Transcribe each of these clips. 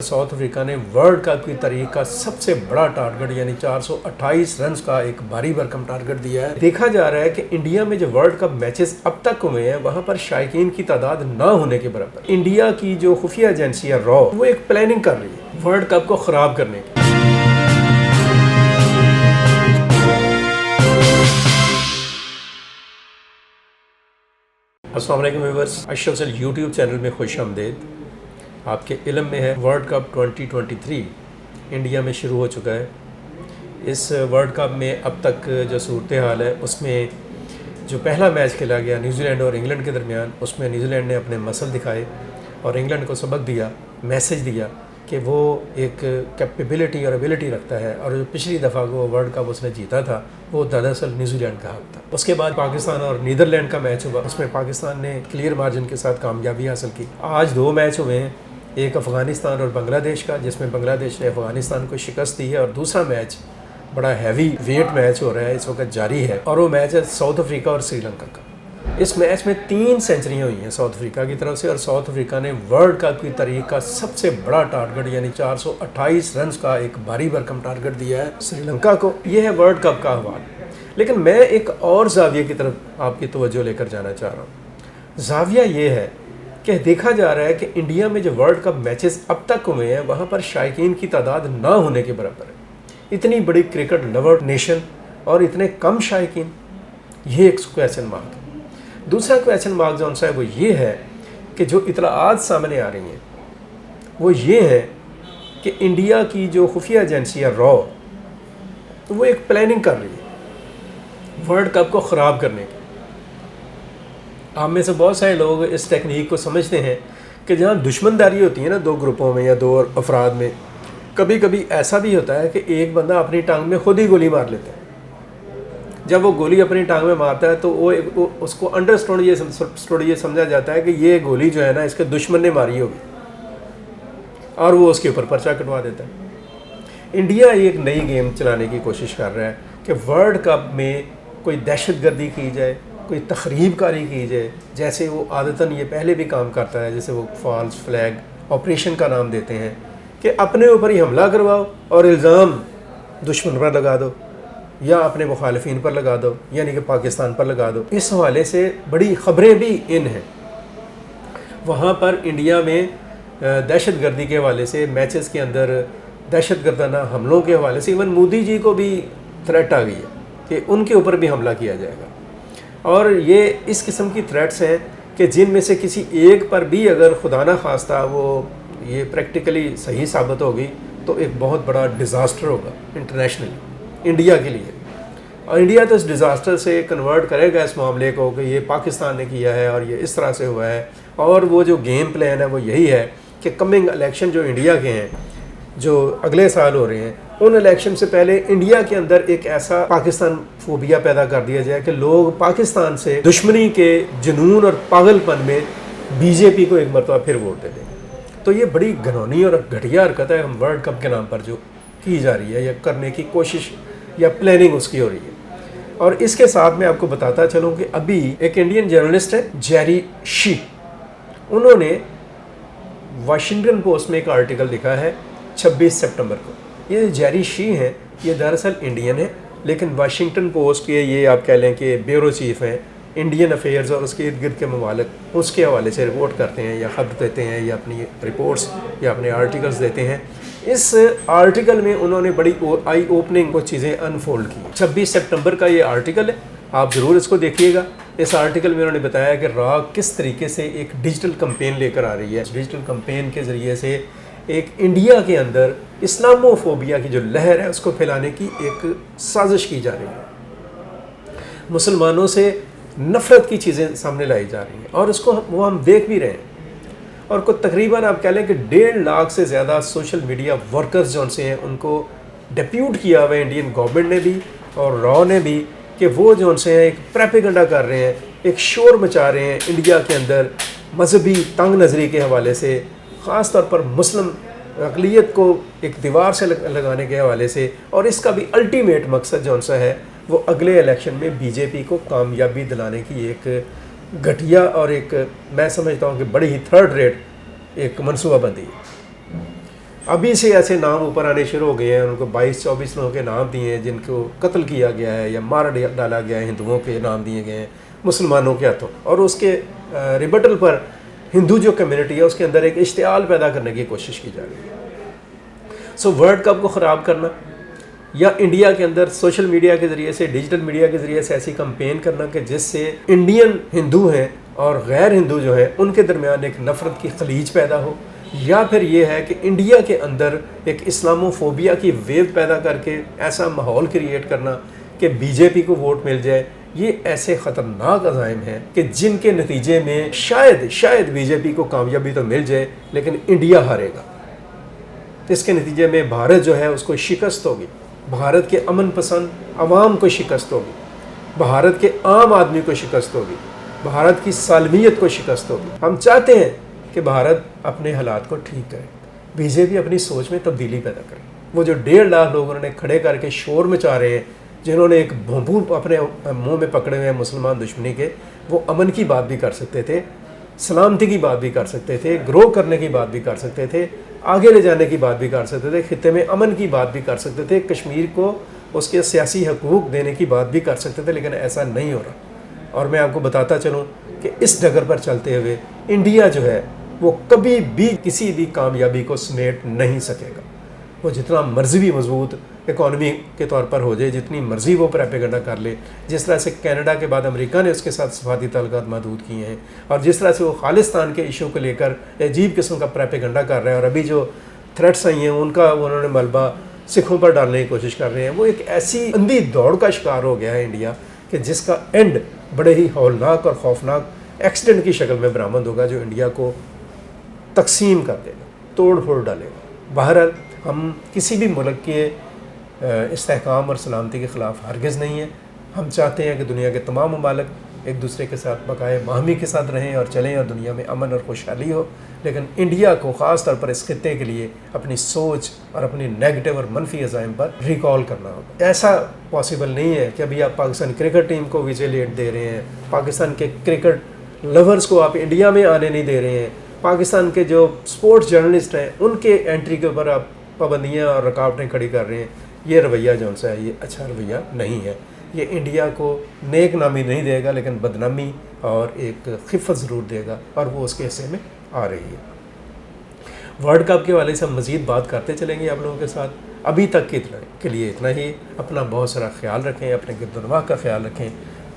South Africa ने world cup की तारीख का सबसे बड़ा टारगेट यानी 428 रन का एक भारी भरकम टारगेट दिया है। देखा जा रहा है कि इंडिया में जो वर्ल्ड कप मैचेस अब तक हुए हैं वहां पर शायकीन की तादाद ना होने के बराबर। इंडिया की जो खुफिया एजेंसी है रॉ, वो एक प्लानिंग कर रही है वर्ल्ड कप को खराब करने की। अस्सलाम वालेकुम व्यूअर्स, अशरफ सल यूट्यूब चैनल में खुश आमदीद। आपके इल्म में है वर्ल्ड कप 2023 इंडिया में शुरू हो चुका है। इस वर्ल्ड कप में अब तक जो सूरत हाल है उसमें जो पहला मैच खेला गया न्यूजीलैंड और इंग्लैंड के दरमियान, उसमें न्यूजीलैंड ने अपने मसल दिखाए और इंग्लैंड को सबक दिया, मैसेज दिया कि वो एक कैपेबिलिटी और एबिलिटी रखता है। और जो पिछली दफ़ा को वर्ल्ड कप उसने जीता था वो दरअसल न्यूजीलैंड का हक था। उसके बाद पाकिस्तान और नीदरलैंड का मैच हुआ, उसमें पाकिस्तान ने क्लियर मार्जिन के साथ कामयाबी हासिल की। आज दो मैच हुए हैं, एक अफ़गानिस्तान और बांग्लादेश का, जिसमें बांग्लादेश ने अफ़गानिस्तान को शिकस्त दी है, और दूसरा मैच बड़ा हैवी वेट मैच हो रहा है, इस वक्त जारी है, और वो मैच है साउथ अफ्रीका और श्रीलंका का। इस मैच में 3 सेंचुरियाँ हुई हैं साउथ अफ्रीका की तरफ से, और साउथ अफ्रीका ने वर्ल्ड कप की तारीख का सबसे बड़ा टारगेट यानी 428 रन का एक भारी भरकम टारगेट दिया है श्रीलंका को। ये है वर्ल्ड कप का अहवाल। लेकिन मैं एक और जाविये की तरफ आपकी तवज्जो लेकर जाना चाह रहा हूँ। जाविया ये है कि देखा जा रहा है कि इंडिया में जो वर्ल्ड कप मैचेस अब तक हुए हैं वहाँ पर शायकीन की तादाद ना होने के बराबर है। इतनी बड़ी क्रिकेट लवर नेशन और इतने कम शायकीन, ये एक क्वेश्चन मार्क है। दूसरा क्वेश्चन मार्क जो है वो ये है कि जो इतलाआत सामने आ रही हैं वो ये है कि इंडिया की जो खुफिया एजेंसी है रॉ, वो एक प्लानिंग कर रही है वर्ल्ड कप को ख़राब करने की। आप में से बहुत सारे लोग इस टेक्निक को समझते हैं कि जहाँ दुश्मनदारी होती है ना दो ग्रुपों में या दो अफराद में, कभी कभी ऐसा भी होता है कि एक बंदा अपनी टांग में खुद ही गोली मार लेता है। जब वो गोली अपनी टांग में मारता है तो वो उसको अंडरस्टैंड ये समझा जाता है कि ये गोली जो है ना इसके दुश्मन ने मारी होगी, और वो उसके ऊपर पर्चा कटवा देता है। इंडिया एक नई गेम चलाने की कोशिश कर रहा है कि वर्ल्ड कप में कोई दहशतगर्दी की जाए, कोई तखरीब कारी की जाए, जैसे वो आदतन ये पहले भी काम करता है, जैसे वो फॉल्स फ्लैग ऑपरेशन का नाम देते हैं कि अपने ऊपर ही हमला करवाओ और इल्ज़ाम दुश्मन पर लगा दो या अपने मुखालिफिन पर लगा दो, यानी कि पाकिस्तान पर लगा दो। इस हवाले से बड़ी ख़बरें भी इन हैं। वहाँ पर इंडिया में दहशतगर्दी के हवाले से मैचेस के अंदर दहशतगर्दाना हमलों के हवाले से इवन मोदी जी को भी थ्रेट आ गई है कि उनके ऊपर भी हमला किया जाएगा। और ये इस किस्म की थ्रेट्स हैं कि जिनमें से किसी एक पर भी अगर खुदा ना खास्ता वो ये प्रैक्टिकली सही साबित होगी तो एक बहुत बड़ा डिज़ास्टर होगा इंटरनेशनली इंडिया के लिए। और इंडिया तो इस डिज़ास्टर से कन्वर्ट करेगा इस मामले को कि ये पाकिस्तान ने किया है और ये इस तरह से हुआ है। और वो जो गेम प्लान है वो यही है कि कमिंग इलेक्शन जो इंडिया के हैं, जो अगले साल हो रहे हैं, उन इलेक्शन से पहले इंडिया के अंदर एक ऐसा पाकिस्तान फोबिया पैदा कर दिया जाए कि लोग पाकिस्तान से दुश्मनी के जुनून और पागलपन में बीजेपी को एक मरतबा फिर वोट दे दें। तो ये बड़ी घिनौनी और घटिया हरकत है हम वर्ल्ड कप के नाम पर जो की जा रही है या करने की कोशिश या प्लानिंग उसकी हो रही है। और इसके साथ मैं आपको बताता चलूँ कि अभी एक इंडियन जर्नलिस्ट है जेरी शी, उन्होंने वाशिंगटन पोस्ट में एक आर्टिकल लिखा है 26 सितंबर को। ये जेरी शी हैं, ये दरअसल इंडियन है लेकिन वाशिंगटन पोस्ट के ये आप कह लें कि ब्यूरो चीफ हैं, इंडियन अफेयर्स और उसके इर्द गिर्द के ममालिक उसके हवाले से रिपोर्ट करते हैं या ख़बर देते हैं या अपनी रिपोर्ट्स या अपने आर्टिकल्स देते हैं। इस आर्टिकल में उन्होंने बड़ी आई ओपनिंग को चीज़ें अनफोल्ड की। 26 सितंबर का ये आर्टिकल है, आप ज़रूर इसको देखिएगा। इस आर्टिकल में उन्होंने बताया कि रॉ किस तरीके से एक डिजिटल कैंपेन लेकर आ रही है। इस डिजिटल कैंपेन के ज़रिए से एक इंडिया के अंदर इस्लामोफोबिया की जो लहर है उसको फैलाने की एक साजिश की जा रही है। मुसलमानों से नफ़रत की चीज़ें सामने लाई जा रही हैं और उसको वो हम देख भी रहे हैं। और को तकरीबन आप कह लें कि 1.5 लाख से ज़्यादा सोशल मीडिया वर्कर्स जो से हैं उनको डिप्यूट किया हुआ है इंडियन गवर्नमेंट ने भी और रॉ ने भी कि वो जो से हैं एक प्रोपेगेंडा कर रहे हैं, एक शोर मचा रहे हैं इंडिया के अंदर मजहबी तंग नज़री के हवाले से, ख़ास तौर पर मुस्लिम अक़लियत को एक दीवार से लगाने के हवाले से। और इसका भी अल्टीमेट मकसद जो सा है वो अगले इलेक्शन में बीजेपी को कामयाबी दिलाने की एक घटिया और एक मैं समझता हूँ कि बड़ी ही थर्ड रेट एक मनसूबाबंदी है। अभी से ऐसे नाम ऊपर आने शुरू हो गए हैं, उनको 22-24 लोगों के नाम दिए हैं जिनको कत्ल किया गया है या मार डाला गया है, हिंदुओं के नाम दिए गए हैं मुसलमानों के हाथों, और उसके रिबटल पर हिंदू जो कम्युनिटी है उसके अंदर एक इश्तियाल पैदा करने की कोशिश की जा रही है। सो वर्ल्ड कप को ख़राब करना या इंडिया के अंदर सोशल मीडिया के ज़रिए से, डिजिटल मीडिया के ज़रिए से ऐसी कैंपेन करना कि जिससे इंडियन हिंदू हैं और गैर हिंदू जो हैं उनके दरमियान एक नफ़रत की खलीज पैदा हो, या फिर ये है कि इंडिया के अंदर एक इस्लामोफोबिया की वेव पैदा करके ऐसा माहौल क्रिएट करना कि बीजेपी को वोट मिल जाए। ये ऐसे ख़तरनाक अज़ाइम हैं कि जिनके नतीजे में शायद बीजेपी को कामयाबी तो मिल जाए लेकिन इंडिया हारेगा। इसके नतीजे में भारत जो है उसको शिकस्त होगी, भारत के अमन पसंद अवाम को शिकस्त होगी, भारत के आम आदमी को शिकस्त होगी, भारत की सालमियत को शिकस्त होगी। हम चाहते हैं कि भारत अपने हालात को ठीक करे, बीजेपी अपनी सोच में तब्दीली पैदा करे। वो जो 1.5 लाख लोग उन्होंने खड़े करके शोर मचा रहे हैं, जिन्होंने एक भोंपू अपने मुंह में पकड़े हुए हैं मुसलमान दुश्मनी के, वो अमन की बात भी कर सकते थे, सलामती की बात भी कर सकते थे, ग्रो करने की बात भी कर सकते थे, आगे ले जाने की बात भी कर सकते थे, खित्ते में अमन की बात भी कर सकते थे, कश्मीर को उसके सियासी हकूक़ देने की बात भी कर सकते थे, लेकिन ऐसा नहीं हो रहा। और मैं आपको बताता चलूँ कि इस डगर पर चलते हुए इंडिया जो है वो कभी भी किसी भी कामयाबी को समेट नहीं सकेगा। वो जितना मर्जी भी मजबूत इकॉनमी के तौर पर हो जाए, जितनी मर्जी वो प्रेपेगेंडा कर ले, जिस तरह से कनाडा के बाद अमेरिका ने उसके साथ सफारती ताल्लुकात महदूद किए हैं, और जिस तरह से वो खालिस्तान के इशू को लेकर अजीब किस्म का प्रेपेगेंडा कर रहे हैं, और अभी जो थ्रेट्स आई हैं उनका उन्होंने मलबा सिखों पर डालने की कोशिश कर रहे हैं। वो एक ऐसी अंधी दौड़ का शिकार हो गया है इंडिया कि जिसका एंड बड़े ही हौलनाक और खौफनाक एक्सीडेंट की शक्ल में बरामद होगा, जो इंडिया को तकसीम कर देगा, तोड़ फोड़ डालेगा। बहरहाल हम किसी भी मुल्क के इस्तेहकाम और सलामती के ख़िलाफ़ हरगिज़ नहीं है। हम चाहते हैं कि दुनिया के तमाम ममालिक एक दूसरे के साथ बकाए बाहमी के साथ रहें और चलें और दुनिया में अमन और खुशहाली हो, लेकिन इंडिया को ख़ास तौर पर इस खित्ते के लिए अपनी सोच और अपनी नेगेटिव और मनफी अज़ाइम पर रिकॉल करना होगा। ऐसा पॉसिबल नहीं है कि अभी आप पाकिस्तान क्रिकेट टीम को विजिलेट दे रहे हैं, पाकिस्तान के क्रिकेट लवर्स को आप इंडिया में आने नहीं दे रहे हैं, पाकिस्तान के जो स्पोर्ट्स जर्नलिस्ट हैं उनके एंट्री के ऊपर आप पाबंदियाँ और रुकावटें खड़ी कर रहे हैं। ये रवैया जो सा है ये अच्छा रवैया नहीं है। ये इंडिया को नेक नामी नहीं देगा, लेकिन बदनामी और एक खिफ़त ज़रूर देगा, और वो उसके हिस्से में आ रही है। वर्ल्ड कप के वाले से हम मज़ीद बात करते चलेंगे आप लोगों के साथ। अभी तक के लिए इतना ही। अपना बहुत सारा ख्याल रखें, अपने गिरदोनवाह का ख्याल रखें,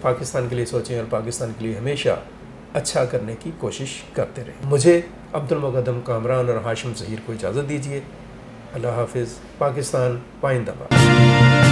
पाकिस्तान के लिए सोचें और पाकिस्तान के लिए हमेशा अच्छा करने की कोशिश करते रहें। मुझे अब्दुल मुक़द्दम कामरान और हाशिम ज़हीर को इजाज़त दीजिए। अल्लाह हाफ़िज़। पाकिस्तान पाइंदाबाद।